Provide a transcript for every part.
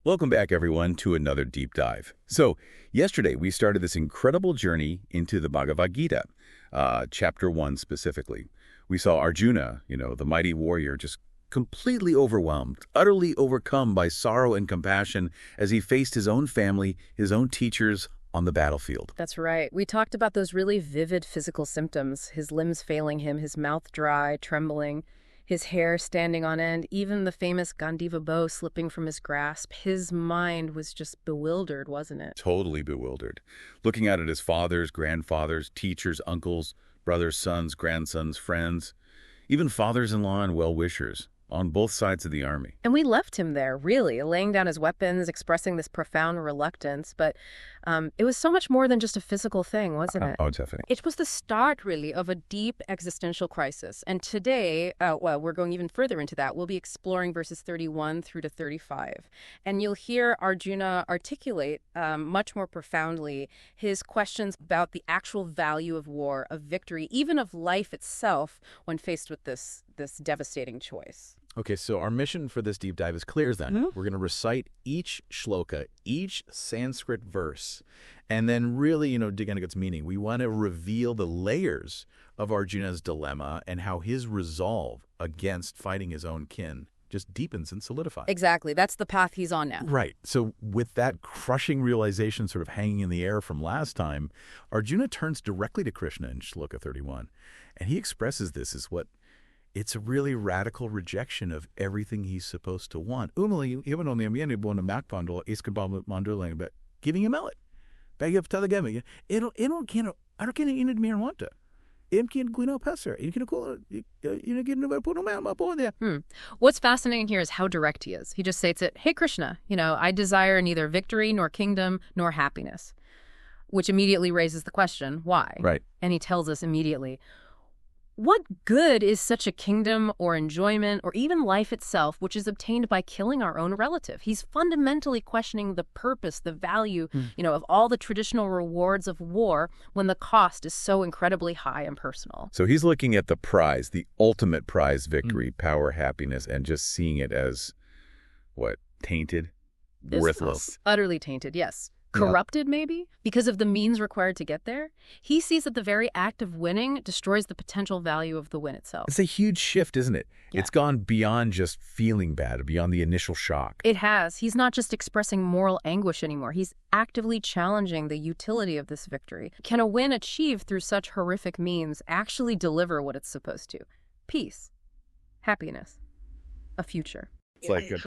Welcome back, everyone, to another deep dive. So, yesterday we started this incredible journey into the Bhagavad Gita, chapter 1 specifically. We saw Arjuna, the mighty warrior, just completely overwhelmed, utterly overcome by sorrow and compassion as he faced his own family, his own teachers on the battlefield. That's right. We talked about those really vivid physical symptoms, his limbs failing him, his mouth dry, trembling, his hair standing on end, even the famous Gandiva bow slipping from his grasp. His mind was just bewildered, wasn't it? Totally bewildered. Looking out at his fathers, grandfathers, teachers, uncles, brothers, sons, grandsons, friends, even fathers-in-law and well-wishers on both sides of the army. And we left him there, really, laying down his weapons, expressing this profound reluctance. But it was so much more than just a physical thing, wasn't it? Oh, definitely. It was the start, really, of a deep existential crisis. And today, we're going even further into that. We'll be exploring verses 31 through to 35. And you'll hear Arjuna articulate much more profoundly his questions about the actual value of war, of victory, even of life itself when faced with this devastating choice. Okay, so our mission for this deep dive is clear then. We're going to recite each shloka, each Sanskrit verse, and then really, dig into its meaning. We want to reveal the layers of Arjuna's dilemma and how his resolve against fighting his own kin just deepens and solidifies. Exactly. That's the path he's on now. Right. So with that crushing realization sort of hanging in the air from last time, Arjuna turns directly to Krishna in Shloka 31, and he expresses this as it's a really radical rejection of everything he's supposed to want. Giving him a mallet. Bag up to the gamma. What's fascinating here is how direct he is. He just states it, hey, Krishna, I desire neither victory nor kingdom nor happiness, which immediately raises the question, why? Right. And he tells us immediately, what good is such a kingdom or enjoyment or even life itself, which is obtained by killing our own relative? He's fundamentally questioning the purpose, the value, of all the traditional rewards of war when the cost is so incredibly high and personal. So he's looking at the prize, the ultimate prize, victory, power, happiness, and just seeing it as, tainted, worthless. Utterly tainted, yes. Corrupted, maybe, because of the means required to get there. He sees that the very act of winning destroys the potential value of the win itself. It's a huge shift, isn't it? Yeah. It's gone beyond just feeling bad, beyond the initial shock. It has. He's not just expressing moral anguish anymore. He's actively challenging the utility of this victory. Can a win achieved through such horrific means actually deliver what it's supposed to? Peace, happiness, a future. It's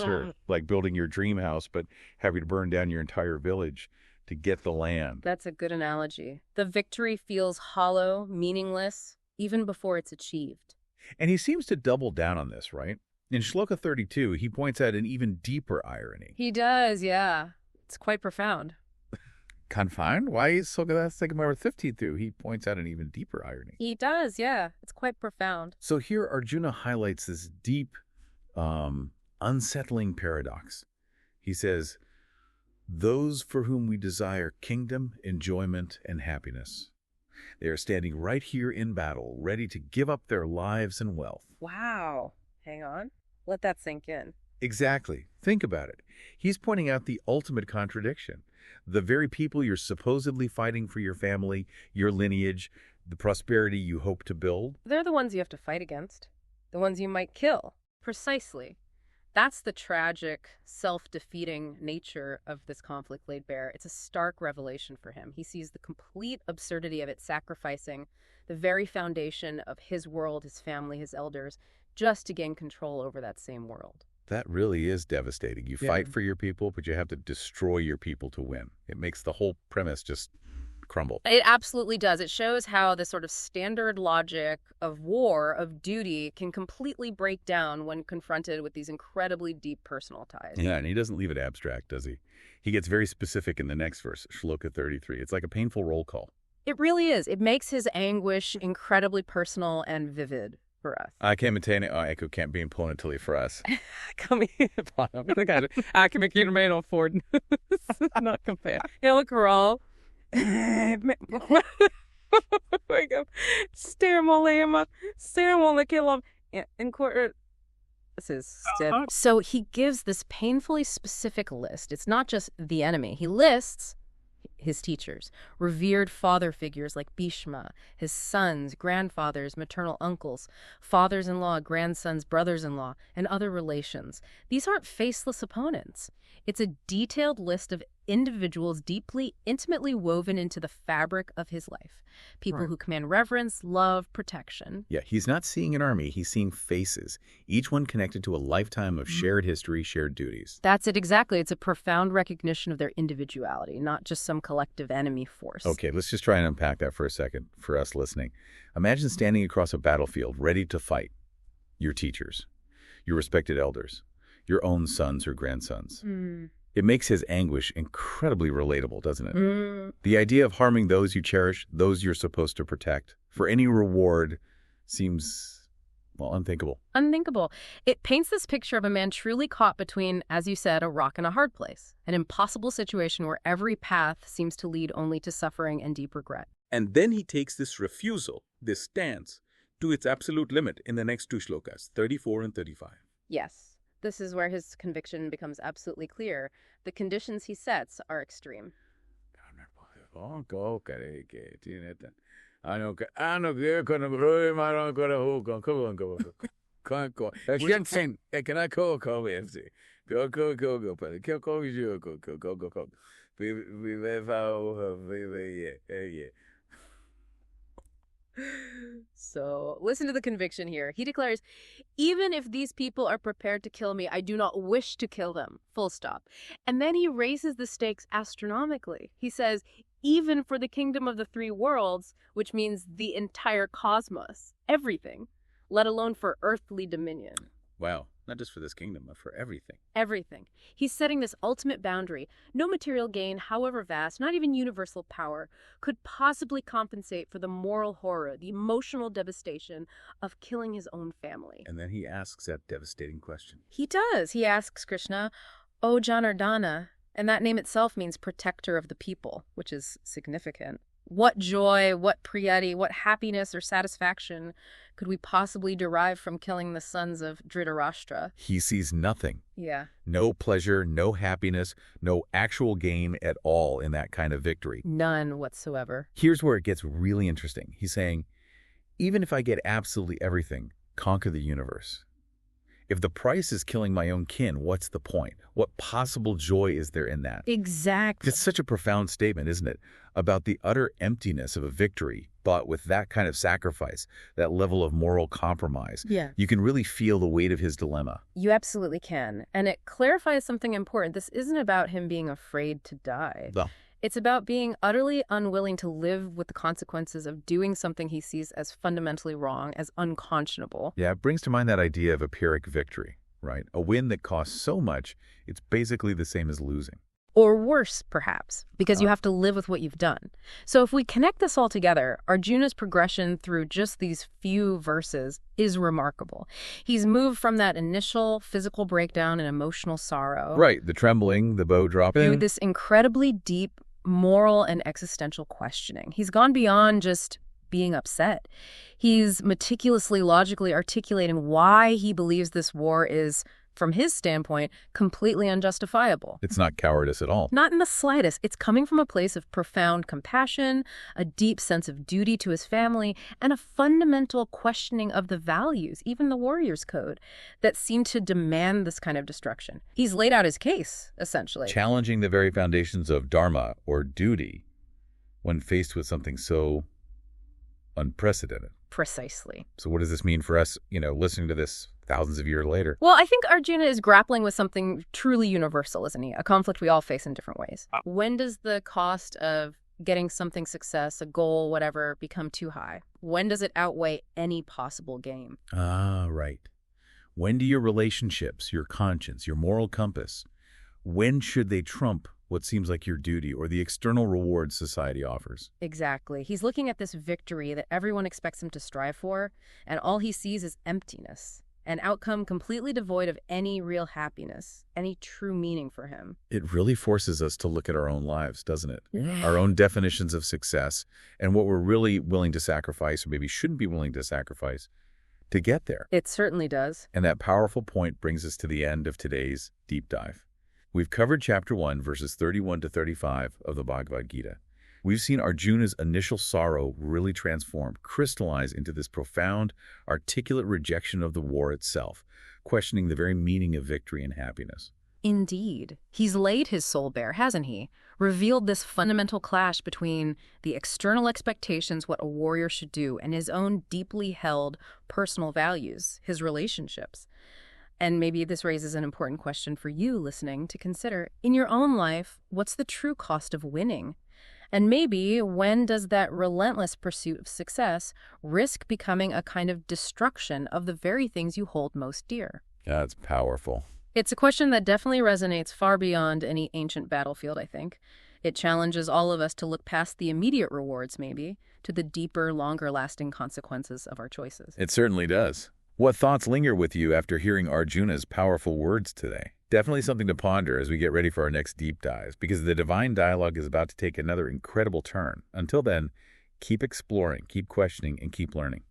like building your dream house, but having to burn down your entire village to get the land. That's a good analogy. The victory feels hollow, meaningless, even before it's achieved. And he seems to double down on this, right? In Shloka 32, he points out an even deeper irony. He does, yeah. It's quite profound. Confined? Why is Shloka 52? He points out an even deeper irony. He does, yeah. It's quite profound. So here Arjuna highlights this deep, unsettling paradox. He says, those for whom we desire kingdom, enjoyment, and happiness, they are standing right here in battle, ready to give up their lives and wealth. Wow. Hang on. Let that sink in. Exactly. Think about it. He's pointing out the ultimate contradiction. The very people you're supposedly fighting for your family, your lineage, the prosperity you hope to build. They're the ones you have to fight against. The ones you might kill. Precisely. That's the tragic, self-defeating nature of this conflict laid bare. It's a stark revelation for him. He sees the complete absurdity of it, sacrificing the very foundation of his world, his family, his elders, just to gain control over that same world. That really is devastating. You fight for your people, but you have to destroy your people to win. It makes the whole premise just crumble. It absolutely does. It shows how the sort of standard logic of war, of duty, can completely break down when confronted with these incredibly deep personal ties. Yeah, and he doesn't leave it abstract, does he? He gets very specific in the next verse, Shloka 33. It's like a painful roll call. It really is. It makes his anguish incredibly personal and vivid for us. I can't maintain it. I can't be imponent till he for us. Come here, I can make you a man on Ford. Not compare. Ela Carol. Stare mo le kilom in court This is so he gives this painfully specific list. It's not just the enemy. He lists his teachers, revered father figures like Bhishma, his sons, grandfathers, maternal uncles, fathers-in-law, grandsons, brothers-in-law, and other relations. These aren't faceless opponents. It's a detailed list of individuals deeply, intimately woven into the fabric of his life. People who command reverence, love, protection. Yeah, he's not seeing an army, he's seeing faces, each one connected to a lifetime of shared history, shared duties. That's it exactly. It's a profound recognition of their individuality, not just some collective enemy force. Okay, let's just try and unpack that for a second for us listening. Imagine standing across a battlefield ready to fight. Your teachers, your respected elders, your own sons or grandsons. It makes his anguish incredibly relatable, doesn't it? The idea of harming those you cherish, those you're supposed to protect, for any reward seems, well, unthinkable. Unthinkable. It paints this picture of a man truly caught between, as you said, a rock and a hard place, an impossible situation where every path seems to lead only to suffering and deep regret. And then he takes this refusal, this stance, to its absolute limit in the next two shlokas, 34 and 35. Yes. This is where his conviction becomes absolutely clear. The conditions he sets are extreme. So listen to the conviction here. He declares, even if these people are prepared to kill me, I do not wish to kill them. Full stop. And then he raises the stakes astronomically. He says, even for the kingdom of the three worlds, which means the entire cosmos, everything, let alone for earthly dominion. Wow, not just for this kingdom, but for everything. Everything. He's setting this ultimate boundary. No material gain, however vast, not even universal power, could possibly compensate for the moral horror, the emotional devastation of killing his own family. And then he asks that devastating question. He does. He asks Krishna, O Janardana, and that name itself means protector of the people, which is significant. What joy, what priyati, what happiness or satisfaction could we possibly derive from killing the sons of Dhritarashtra? He sees nothing. Yeah. No pleasure, no happiness, no actual gain at all in that kind of victory. None whatsoever. Here's where it gets really interesting. He's saying, even if I get absolutely everything, conquer the universe. If the price is killing my own kin, what's the point? What possible joy is there in that? Exactly. It's such a profound statement, isn't it? About the utter emptiness of a victory, but with that kind of sacrifice, that level of moral compromise. Yeah. You can really feel the weight of his dilemma. You absolutely can. And it clarifies something important. This isn't about him being afraid to die. No. It's about being utterly unwilling to live with the consequences of doing something he sees as fundamentally wrong, as unconscionable. Yeah, it brings to mind that idea of a Pyrrhic victory, right? A win that costs so much, it's basically the same as losing. Or worse, perhaps, because you have to live with what you've done. So if we connect this all together, Arjuna's progression through just these few verses is remarkable. He's moved from that initial physical breakdown and emotional sorrow. Right, the trembling, the bow dropping. Through this incredibly deep moral and existential questioning. He's gone beyond just being upset. He's meticulously, logically articulating why he believes this war is, from his standpoint, completely unjustifiable. It's not cowardice at all. Not in the slightest. It's coming from a place of profound compassion, a deep sense of duty to his family, and a fundamental questioning of the values, even the warrior's code, that seem to demand this kind of destruction. He's laid out his case, essentially. Challenging the very foundations of Dharma, or duty, when faced with something so unprecedented. Precisely. So what does this mean for us, listening to this thousands of years later? Well, I think Arjuna is grappling with something truly universal, isn't he? A conflict we all face in different ways. When does the cost of getting something success, a goal, whatever, become too high? When does it outweigh any possible gain? Ah, right. When do your relationships, your conscience, your moral compass, when should they trump what seems like your duty or the external rewards society offers? Exactly. He's looking at this victory that everyone expects him to strive for, and all he sees is emptiness, an outcome completely devoid of any real happiness, any true meaning for him. It really forces us to look at our own lives, doesn't it? Yeah. Our own definitions of success and what we're really willing to sacrifice, or maybe shouldn't be willing to sacrifice, to get there. It certainly does. And that powerful point brings us to the end of today's deep dive. We've covered Chapter 1, verses 31 to 35 of the Bhagavad Gita. We've seen Arjuna's initial sorrow really transform, crystallize into this profound, articulate rejection of the war itself, questioning the very meaning of victory and happiness. Indeed. He's laid his soul bare, hasn't he? Revealed this fundamental clash between the external expectations, what a warrior should do, and his own deeply held personal values, his relationships. And maybe this raises an important question for you listening to consider. In your own life, what's the true cost of winning? And maybe when does that relentless pursuit of success risk becoming a kind of destruction of the very things you hold most dear? That's powerful. It's a question that definitely resonates far beyond any ancient battlefield, I think. It challenges all of us to look past the immediate rewards, maybe, to the deeper, longer-lasting consequences of our choices. It certainly does. What thoughts linger with you after hearing Arjuna's powerful words today? Definitely something to ponder as we get ready for our next deep dive, because the divine dialogue is about to take another incredible turn. Until then, keep exploring, keep questioning, and keep learning.